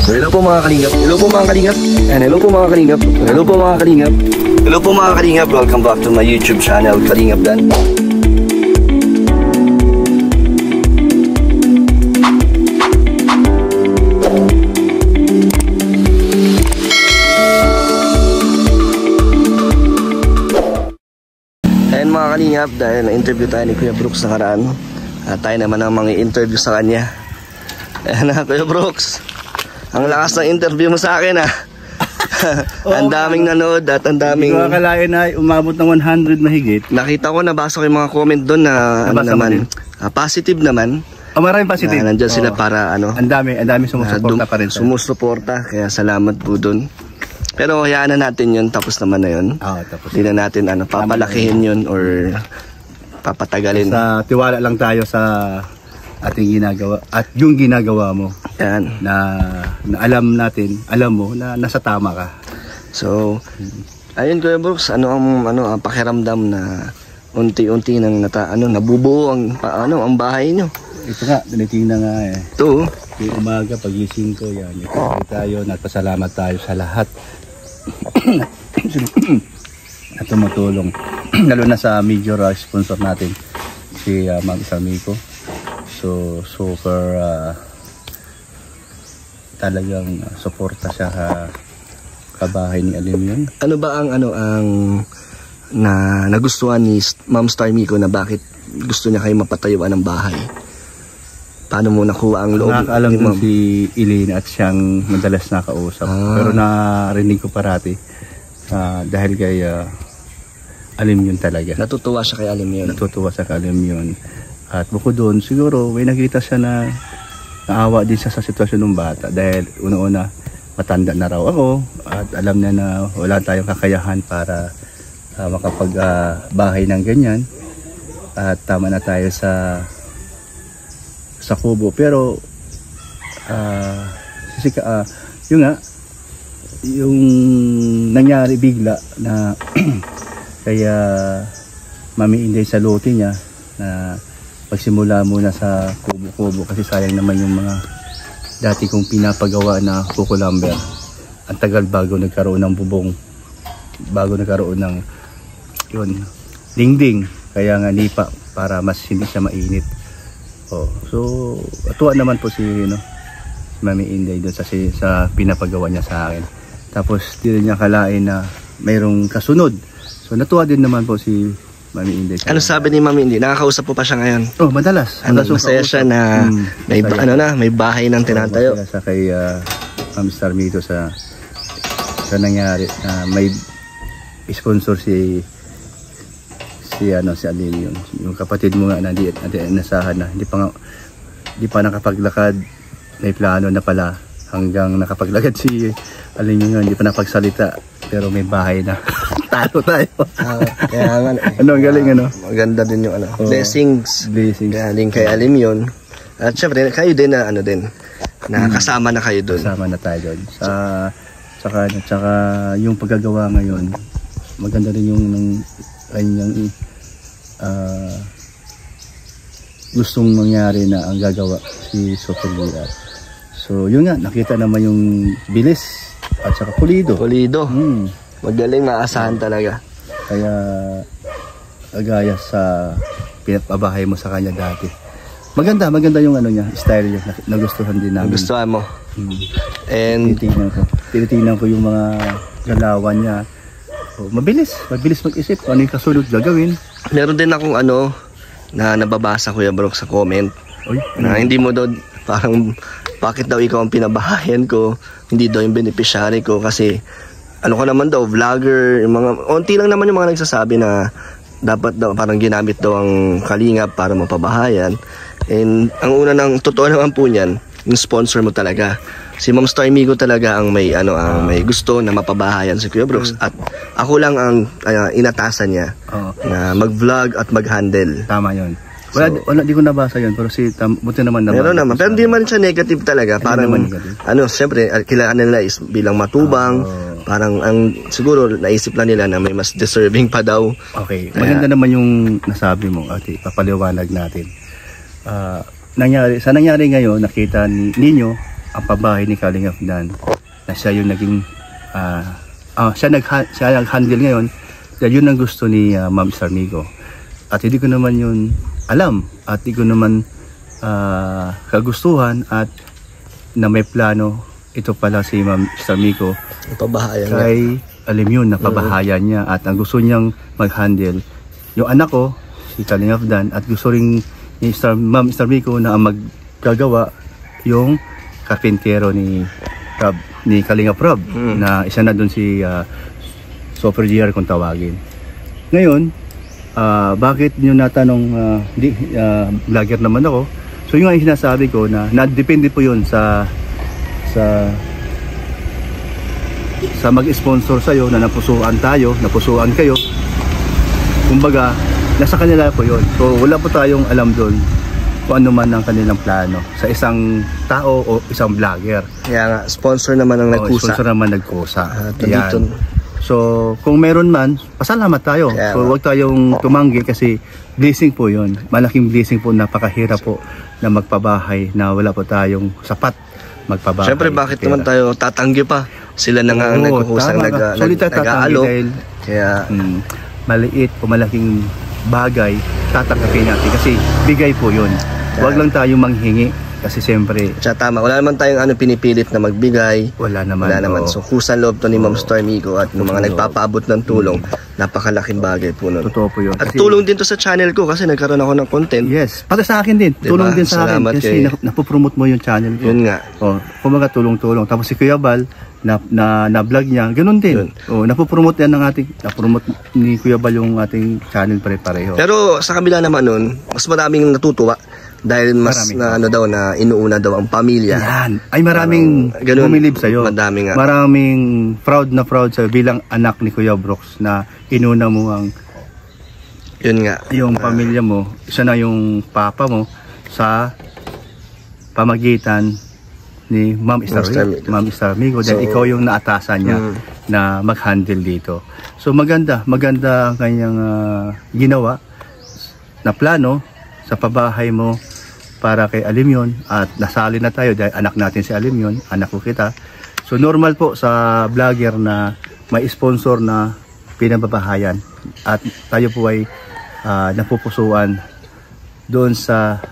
So hello po mga kalingap. Hello po mga kalingap. And hello po mga kalingap. Hello po mga kalingap. Hello po mga kalingap. Welcome back to my YouTube channel, Kalingap Dan. And mga kalingap, dahil na-interview tayo ni Kuya Brooks nakaraan, at tayo naman ang mga interview sa kanya. Ayan na, Kuya Brooks. Ang lakas ng interview mo sa akin ah. Ang daming nanood at ang daming... Hindi ko akalain na umabot ng 100 na higit. Nakita ko, nabasa ko yung mga comment doon na ano naman, positive naman. Maraming positive. Nandyan sila para ano. Ang dami sumusuporta pa rin. Sumusuporta, kaya salamat po doon. Pero hayaan na natin yun, tapos naman na yun. Tapos. Hindi na natin ano, papalakihin yun or papatagalin. Sa tiwala lang tayo sa ating ginagawa at yung ginagawa mo. Yan. Na alam mo na nasa tama ka. So, ayun Kuya Brooks, ano ang pakiramdam na unti-unti nang nabubuo ang bahay nyo? Ito nga, tinitingnan nga eh. Ito. Yung umaga pagising ko yan. Ito tayo, nagpasalamat tayo sa lahat. At tumutulong. Lalo na sa major sponsor natin, si Ma'am Isamico. So, super talagang suporta siya kabahay ni Alimyon. Ano ba ang nagustuhan ni Ma'am Starmico na bakit gusto niya kayo mapatayuan ng bahay? Paano mo nakuha ang loob? Nakakaalam din si Eileen at siyang madalas nakausap. Pero narinig ko parati dahil kay Alimyon talaga. Natutuwa siya kay Alimyon. At bukod doon, siguro may nakita siya na naawa din siya sa sitwasyon ng bata. Dahil una-una, matanda na raw ako. At alam niya na wala tayong kakayahan para makapag-bahay ng ganyan. At tama na tayo sa kubo. Pero yung nangyari bigla na kaya Mami Inday sa lote niya na pagsimula muna sa kubo-kubo kasi sayang naman yung mga dati kong pinapagawa na kuko lumber. Ang tagal bago nagkaroon ng bubong, bago nagkaroon ng dingding, kaya nga nipa para mas hindi siya mainit. So atuwa naman po si Mami Inday doon sa pinapagawa niya sa akin. Tapos di rin niya kalain na mayroong kasunod. So natuwa din naman po si Mami Inday. Ano sabi ni Mami Inday? Nakakausap po pa siya ngayon? Madalas. Masaya siya na may bahay ng tinatayo. Sa kay Ma'am Starmico sa nangyari na may sponsor si Alimyon. Yung kapatid mo nga na nasahan na hindi pa nakapaglakad, may plano na pala hanggang nakapaglakad si Alimyon, hindi pa nakapagsalita pero may bahay na. Talo tayo. Kaya nga ang galing maganda din yung blessings galing kay Alimyon. At syempre kayo din na kasama na kayo doon. Kasama na tayo doon. Tsaka yung paggagawa ngayon, maganda rin yung kanyang gustong mangyari na ang gagawa si Sophia. So yun nga, nakita naman yung bilis at saka pulido. Magaling, maasahan talaga. Kaya agaya sa pinapabahay mo sa kanya dati. Maganda yung niya, style niya. Nagustuhan din namin. Nagustuhan mo. And tinitingnan ko yung mga galawan niya. Mabilis mag-isip kung ano yung kasunod gagawin. Meron din akong na nababasa Kuya Brooks sa comment. Na hindi mo daw parang bakit daw ikaw ang pinabahayan ko, hindi daw yung beneficiary ko kasi ko naman daw vlogger, yung mga onti lang naman yung mga nagsasabi na dapat daw parang ginamit daw ang Kalingap para mapabahayan. And ang una ng totoo naman po niyan, yung sponsor mo talaga. Si Ma'am Starmico talaga ang may may gusto na mapabahayan si Kuya Brooks at ako lang ang inatasan niya na mag-vlog at mag-handle. Tama 'yon. Wala di ko nabasa 'yon pero buti naman nabasa. Meron naman, pero hindi man siya negative talaga. Parang siyempre kilala nila is bilang matubang. Parang siguro naisip lang nila na may mas deserving pa daw. Okay, maganda naman yung nasabi mo, ate, papaliwanag natin. Nangyari ngayon, nakita ninyo ang pabahay ni Kalingap Dan, na siya yung naging siya nag-handle ngayon dahil yun ang gusto ni Ma'am Starmigo. At hindi ko naman yun alam at hindi ko naman kagustuhan at na may plano ito pala si Ma'am Starmigo kay alam yun, napabahayan niya at ang gusto niyang mag-handle yung anak ko, si Kalingap Dan, at gusto rin ni Ma'am Starmigo na ang maggagawa yung karpintero ni Kalingap Rob, na isa na doon si Super GR kung tawagin. Ngayon, bakit nyo natanong, vlogger naman ako, so yung nga sinasabi ko na depende po yun sa mag-sponsor sa'yo, na napusuan kayo, kumbaga nasa kanila po yun. So wala po tayong alam doon kung ano man ang kanilang plano sa isang tao o isang vlogger. Kaya nga, sponsor naman ang nagkusa. Sponsor naman nagkusa. So kung meron man, pasalamat tayo. Kaya so huwag tayong tumanggi kasi blessing po yun. Malaking blessing po, napakahirap po na magpabahay na wala po tayong sapat magpabahay. Siyempre, bakit naman tayo tatanggi pa? Sila na nga ang nagkukusang nag-aalok. Kaya maliit o malaking bagay, tatanggapin natin kasi bigay po yun. Huwag lang tayo manghingi kasi siyempre tama, wala naman tayong pinipilit na magbigay. Wala naman. So kusang loob to ni Ma'am Starmigo at ng mga nagpapaabot ng tulong, napakalaking bagay po nun. Totoo po yun. At tulong din to sa channel ko kasi nagkaroon ako ng content. Yes, pati sa akin din. Diba? Tulong din sa Salamat akin kasi napopromote mo yung channel ko. Yun nga. Kumaga tulong-tulong. Tapos si Kuya Bal na vlog niya, ganoon din. Napopromote yan ng napopromote ni Kuya Bal yung ating channel pare-pareho. Pero sa kabila naman nun, mas maraming natutuwa dahil mas na inuuna daw ang pamilya. Yan. Ay maraming bumilib sa'yo. Maraming proud sa'yo bilang anak ni Kuya Brooks na inuna mo ang yung pamilya mo. Isa na yung papa mo sa pamagitan ni Ma'am Starmigo dahil ikaw yung naatasan niya na mag-handle dito. So maganda ang kanyang ginawa na plano sa pabahay mo para kay Alimyon, at nasali na tayo dahil anak natin si Alimyon, anak ko kita. So normal po sa vlogger na may sponsor na pinababahayan at tayo po ay napupusuan doon sa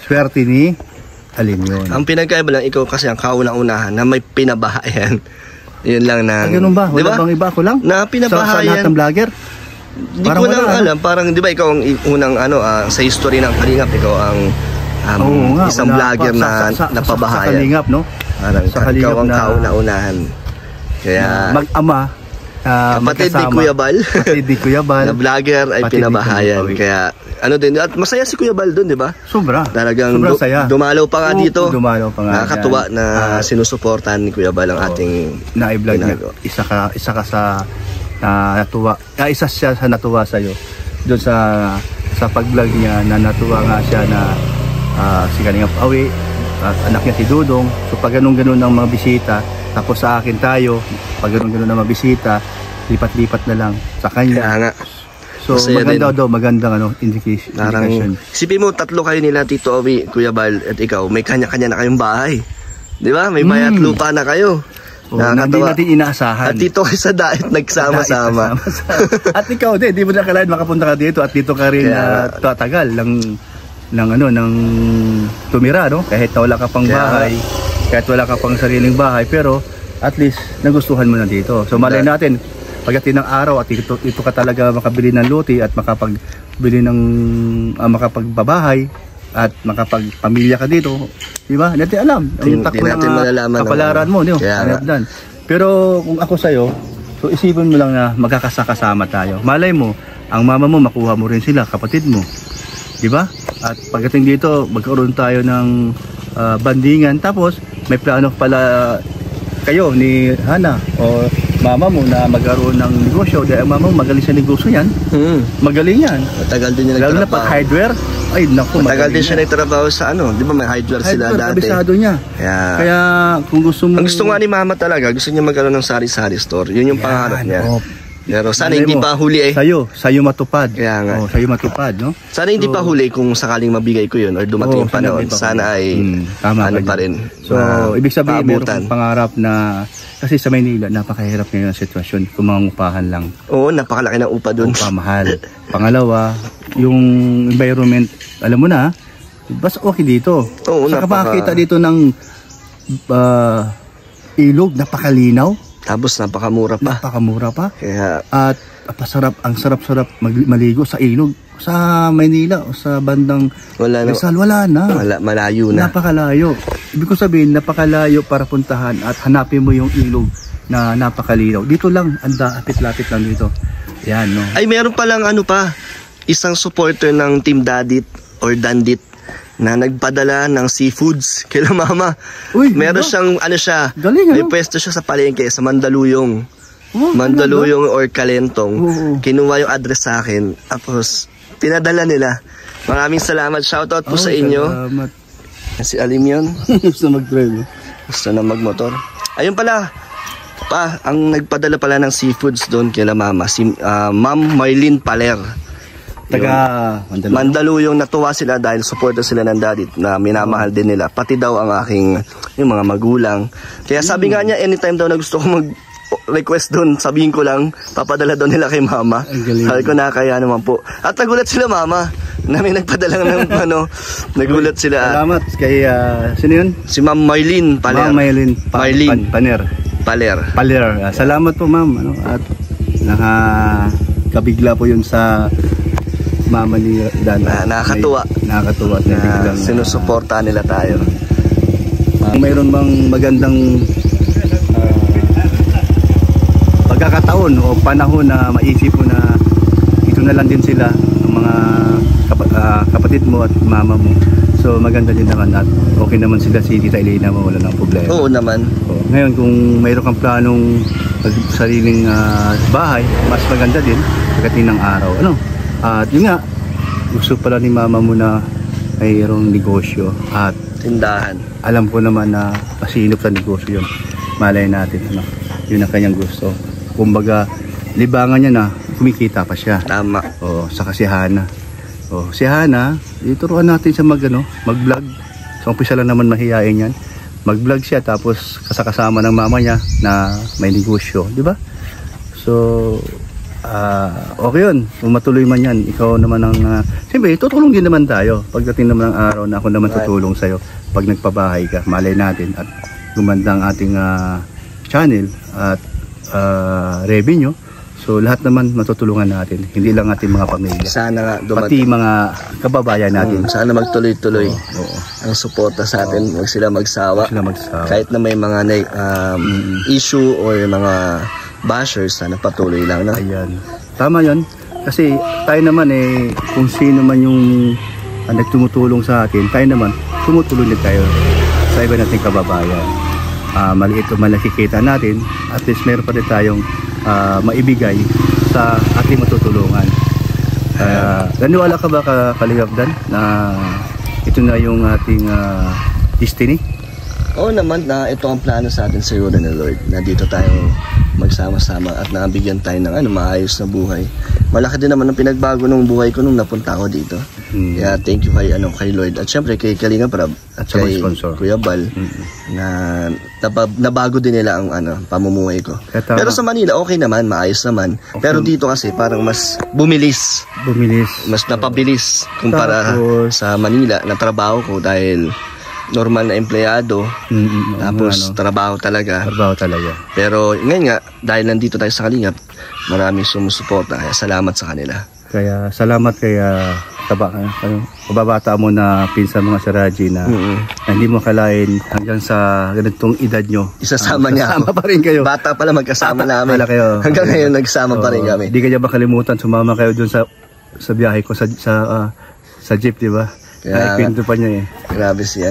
swerte ni Alimyon. Ang pinagkaiba lang, ikaw kasi ang kaunang-unahan na may pinabahayan. Yun lang na. Ganun ba? Wala bang iba ko lang? Na pinabahayan. Sa lahat ng vlogger? Hindi ko lang alam, parang di ba ikaw ang unang sa history ng Kalingap, ikaw ang isang vlogger na napabahayan. Sa Kalingap, no? Sa Kalingap, ikaw ang kauna-unahan. Kaya mag-ama, kapatid ni Kuya Bal. Kapatid ni Kuya Bal. Na vlogger ay pinabahayan. Kaya din, at masaya si Kuya Bal doon, di ba? Sobra. Talagang dumalaw pa nga dito. Nakakatuwa na sinusuportahan ni Kuya Bal ang ating na-vlog niya. Isa ka sa natuwa. Isa siya sa natuwa sa iyo. Doon sa pag-vlog niya na natuwa nga siya na si Kalingap Awi at anak niya si Dudong. So pag ganun-ganun ng mga bisita, tapos sa akin tayo, pag ganun-ganun ng mga bisita, lipat-lipat na lang sa kanya. Kaya nga. So magandang indication. Isipin mo, tatlo kayo nila, Tito Awi, Kuya Bal at ikaw, may kanya-kanya na kayong bahay. Di ba? May bayat lupa na kayo. Hindi natin inaasahan. At dito kayo sa daet nagsama-sama. At ikaw din, di mo na kailangan makapunta ka dito at dito ka rin tatagal ng tumira, no? Kahit wala ka pang bahay, kahit wala ka pang sariling bahay, pero at least nagustuhan mo na dito. So malay natin, pagdating ng araw at ito ka talaga makabili ng luti at makapagbili ng makapagbabahay at makapagpamilya ka dito, di ba? Hindi alam. Hindi natin malalaman kapalaran mo, no? Pero kung ako sa'yo, so isipin mo lang na magkakasama tayo. Malay mo, ang mama mo makuha mo rin sila, kapatid mo. Di ba? At pagdating dito, magkaroon tayo ng bandingan. Tapos may plano pala kayo ni Hana o mama mo na magkaroon ng negosyo. Dahil ang mama mo magaling sa negosyo yan. Magaling yan. Matagal din niya nagtrabaho. Lalo na pag hardware. Ay naku, matagal din siya nagtrabaho sa di ba may hardware sila dati. Kabisado niya. Kaya kung gusto mo. Ang gusto nga ni mama talaga, gusto niya magkaroon ng sari-sari store. Yun yung pangarap niya. Pero sana Malay hindi mo, pa huli eh. Sa'yo matupad. Kaya nga. Sa'yo matupad, no? Sana hindi pa huli kung sakaling mabigay ko yun or dumating yung panahon. Sana ay tama ano pa rin. So, ibig sabihin, meron paabutan. kang pangarap na, kasi sa Maynila, napakahirap ngayon ang sitwasyon. Kung mga upahan lang. Oo, napakalaki ng upa dun. Upa mahal. Pangalawa, yung environment, alam mo na, basta okay dito. Oo, Saka makakita dito ng ilog, napakalinaw. Tapos napakamura pa. Napakamura pa. Kaya At ang sarap-sarap maligo sa ilog. Sa Maynila o sa bandang wala na. Rizal, wala na. Malayo na. Napakalayo. Ibig ko sabihin, napakalayo para puntahan at hanapin mo yung ilog na napakalinaw. Dito lang, lapit-lapit lang dito. Yan, no? Ay, meron palang ano pa, isang supporter ng Team Dadit or Dandit na nagpadala ng seafoods kila mama. Uy, meron diba? siyang ano siya, Galing, may pwesto siya sa palengke sa Mandaluyong. Oh, Mandaluyong or Kalentong. Oo. Kinuha yung address sa akin. Tapos, pinadala nila. Maraming salamat. Shoutout po sa inyo. Salamat. Si Alim yun. Gusto mag-drive. Gusto na magmotor. Ayun pala. Ang nagpadala pala ng seafoods doon kila mama. Si Ma'am Marlene Paler. Taga Mandaluyong, natuwa sila dahil supporter sila ng daddy na minamahal din nila. Pati daw ang aking yung mga magulang. Kaya sabi nga niya, anytime daw na gusto ko mag-request doon, sabihin ko lang, papadala doon nila kay mama. Sabi ko na kaya naman po. At nagulat sila mama na may nagpadala ng nagulat sila. Salamat kay, sino yun? Si Ma'am Marlene Paler. Ma'am Marlene Paler. Salamat po ma'am. At nakakabigla po yun sa mama ni Dana. Nakakatuwa. Nakakatuwa at nabiglang sinusuporta nila tayo. Mayroon bang magandang pagkakataon o panahon na maisip mo na ito na lang din sila ang mga kapatid mo at mama mo. So maganda din naman at okay naman sila si Tita Elena mo, wala nang problema. Oo naman. Ngayon kung mayroon kang planong sariling bahay, mas maganda din pagdating ng araw. At yun nga, gusto pala ni mama mo na mayroong negosyo at tindahan. Alam ko naman na masinop sa negosyo yun. Malay natin, yun ang kanyang gusto. Kumbaga, libangan niya na, kumikita pa siya. Tama. Saka si Hana. Si Hana, ituruan natin siya mag-vlog. So, umpisa lang naman mahihain yan. Mag-vlog siya, tapos kasama ng mama niya na may negosyo, di ba? So, okay yun. Kung matuloy man yan, ikaw naman ang siyempre, tutulong din naman tayo. Pagdating naman ng araw na ako naman tutulong sa'yo pag nagpabahay ka, malay natin at gumanda ang ating channel at revenue. So lahat naman matutulungan natin, hindi lang ating mga pamilya. Sana nga pati mga kababayan natin. Sana magtuloy-tuloy ang suporta sa atin. Huwag sila magsawa. Kahit na may mga issue or mga bashers, sana patuloy lang. No? Ayan. Tama yan. Kasi tayo naman kung sino man yung nagtumutulong sa atin, tayo naman tumutulong din tayo sa iba nating kababayan. Maliit o malaki kita natin, at least meron pa rin tayong maibigay sa ating matutulungan. Naniwala ka ba Kalingap Dan na ito na yung ating destiny? Oo naman, na ito ang plano sa atin siguro ni Lord, na dito tayo magsama-sama at nabigyan tayo ng maayos na buhay. Malaki din naman ang pinagbago ng buhay ko nung napunta ako dito. Kaya thank you kay Lord at syempre kay Kalinga Prab at kay Kuya Bal na nabago din nila ang pamumuhay ko. Pero sa Manila okay naman, maayos naman. Okay. Pero dito kasi parang mas bumilis. Mas napabilis kumpara sa Manila na trabaho ko dahil normal na empleyado. Tapos trabaho talaga. Pero ngayon nga, dahil nandito tayo sa Kalingap, maraming sumusuporta. Kaya salamat sa kanila. Kaya salamat kay kababata mo na pinsan mga si Raji na hindi mo kalain hanggang sa ganitong edad nyo. Isasama niya ako. Pa rin kayo. Bata pala magkasama namin. Kayo. Hanggang ngayon nagsama pa rin kami. Hindi ka niya makalimutan, sumama kayo dun sa biyahe ko sa jeep, di ba? Kaya kwento pa niya Grabe si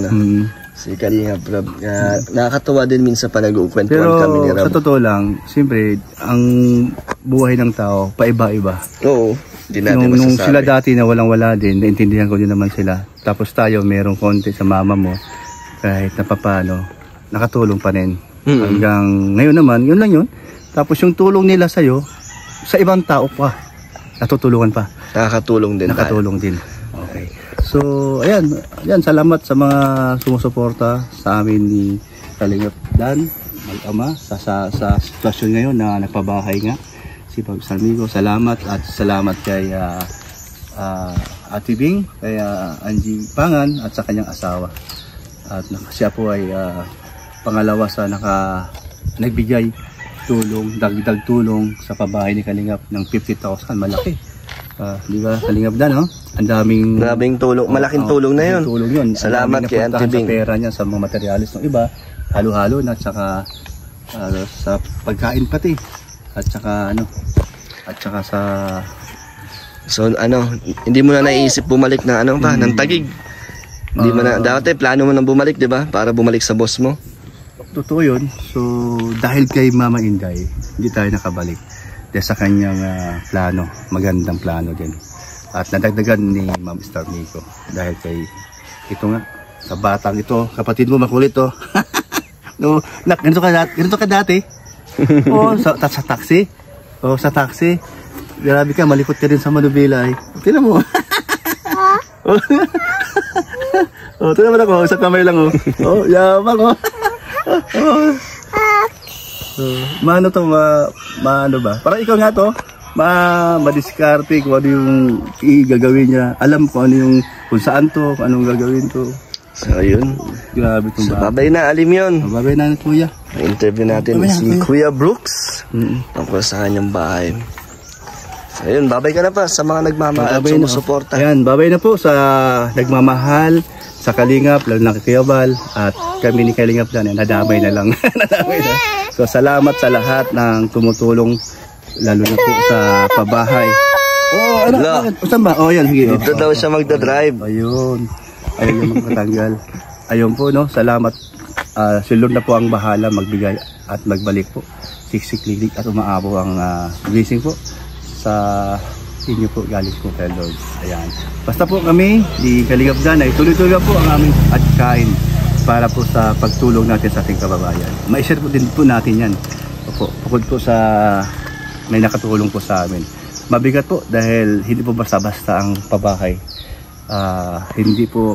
Kalinga Prab. Nakakatuwa din minsan pa nag-uukwentuhan kami ni Rab. Sa totoo lang, siyempre, ang buhay ng tao, paiba-iba. Oo, hindi natin masasabi. Nung sila dati na walang-wala din, naintindihan ko din naman sila. Tapos tayo, merong konti sa mama mo, kahit na papano, nakatulong pa rin. Hanggang ngayon naman, yun lang yun. Tapos yung tulong nila sa'yo, sa ibang tao pa, natutulungan pa. Nakakatulong din. Nakatulong din. Okay. So, ayan, salamat sa mga sumusuporta sa amin ni Kalingap Dan, mag-ama, sa sitwasyon ngayon na nagpabahay nga. Si Pag Sarmigo, salamat at salamat kay Ate Bing, kay Angie Pangan at sa kanyang asawa. At siya po ay pangalawa sa nagbigay tulong, dagdag tulong sa pabahay ni Kalingap ng 50,000. Malaki. Di ba, Kalingap Dan, no? Ang daming tulong, malaking tulong na yun. Tulong yun. Salamat kay Auntie Bing. Sa pera niya, sa mga materialis ng iba, halo-halo na, tsaka sa pagkain pati. At tsaka sa... So hindi mo na naisip bumalik na ng Taguig. Hindi mo na, dati plano mo nang bumalik, di ba? Para bumalik sa boss mo. Totoo yun. So, dahil kay Mama Inday, hindi tayo nakabalik. Dahil sa kanyang plano, magandang plano din. At nadagdagan ni Ma'am Starmico. Dahil kay, ito nga, sa batang ito, kapatid mo makulit to. No, ganito ka dati. Sa taxi. Sa taxi. Grabe ka, malikot ka din sa manubila. Tignan mo. Tignan mo ako, sa kamay lang. Yabang. Maano to, maano ba? Parang ikaw nga to, madiskarte kung ano yung gagawin niya. Alam ko ano yung, kung saan to, kung anong gagawin to. So yun. Grabe itong so, babay na, alim yun. Babay na kuya. Interview natin si Kuya Brooks. Tungkol sa kanyang bahay. So yun, babay ka na pa sa mga nagmamahal at sumusuporta. Ayan, babay na po sa nagmamahal, sa Kalingap, lalo na kay Bal, at kami ni Kalingap Dan, nadamay na lang. Nadamay na. So salamat sa lahat ng tumutulong, lalo na po sa pabahay. Saan ba? Yan, sige. Dito daw siya magdadrive. Ayun yung makatanggal. Ayun po, no, salamat. Si Lord na po ang bahala magbigay at magbalik po. Siksik-lilik at umaabo ang blessing po sa inyo po, galing po kay Lord. Ayan. Basta po kami di Kalingap Dan ay tuloy-tuloy po ang aming atkain para po sa pagtulong natin sa ating kababayan. Ma-share po din po natin yan. Bukod po sa may nakatulong po sa amin. Mabigat po dahil hindi po basta-basta ang pabahay. Hindi po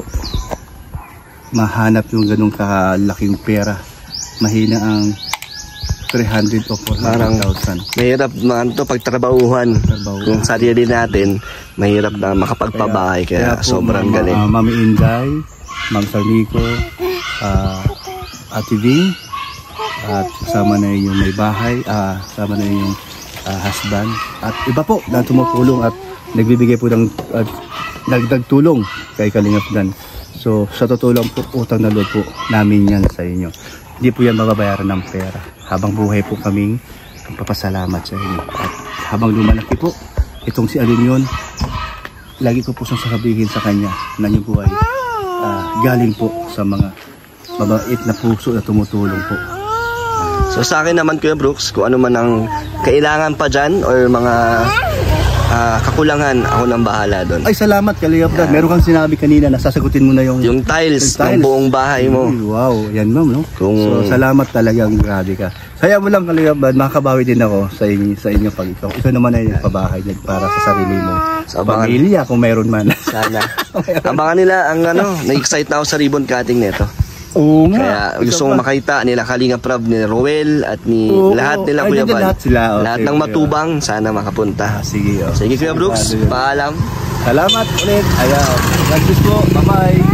mahanap yung ganung kalaking pera. Mahina ang 300 o 400,000. Mahirap naman ito pagtrabahuhan. Kung sarili natin, mahirap na makapagpabahay. Kaya sobrang galing. Mami Inday, Ma'am Sarmico, Ate Bing, at kasama na yung may bahay, kasama na yung husband. At iba po na tumutulong at nagbibigay po ng nagdag tulong kay Kalingap Dan. So sa totoo lang po, utang na loob po namin yan sa inyo. Hindi po yan mababayaran ng pera. Habang buhay po kaming papasalamat sa inyo. At habang lumalaki po, itong si Alin yun, lagi ko po sasabihin sa kanya na yung buhay galing po sa mga mabait na puso na tumutulong po. So sa akin naman Kuya Brooks, kung ano man ang kailangan pa dyan or mga kakulangan, ako nang bahala doon. Ay, salamat Kalingap Dan. Meron kang sinabi kanina na sasagutin mo na yung tiles ng buong bahay mo. Ay, wow, yan ma'am, no? So salamat talagang, grabe ka. Saya mo lang Kalingap Dan, makakabawi din ako sa inyo pag ikaw naman ay nagpabahay din para sa sarili mo. Sa pamilya kung mayroon man. Sana. Abangan nila ang na-excite na ako sa ribbon cutting nito. Oo nga. Kaya gusto kong makita nila Kalingap Rob, ni Roel at ni lahat nila Kuya Bal. Lahat ng matubang sana makapunta. Sige. Sige Kuya Brooks, paalam. Salamat ulit. Ayan. God bless po. Bye-bye.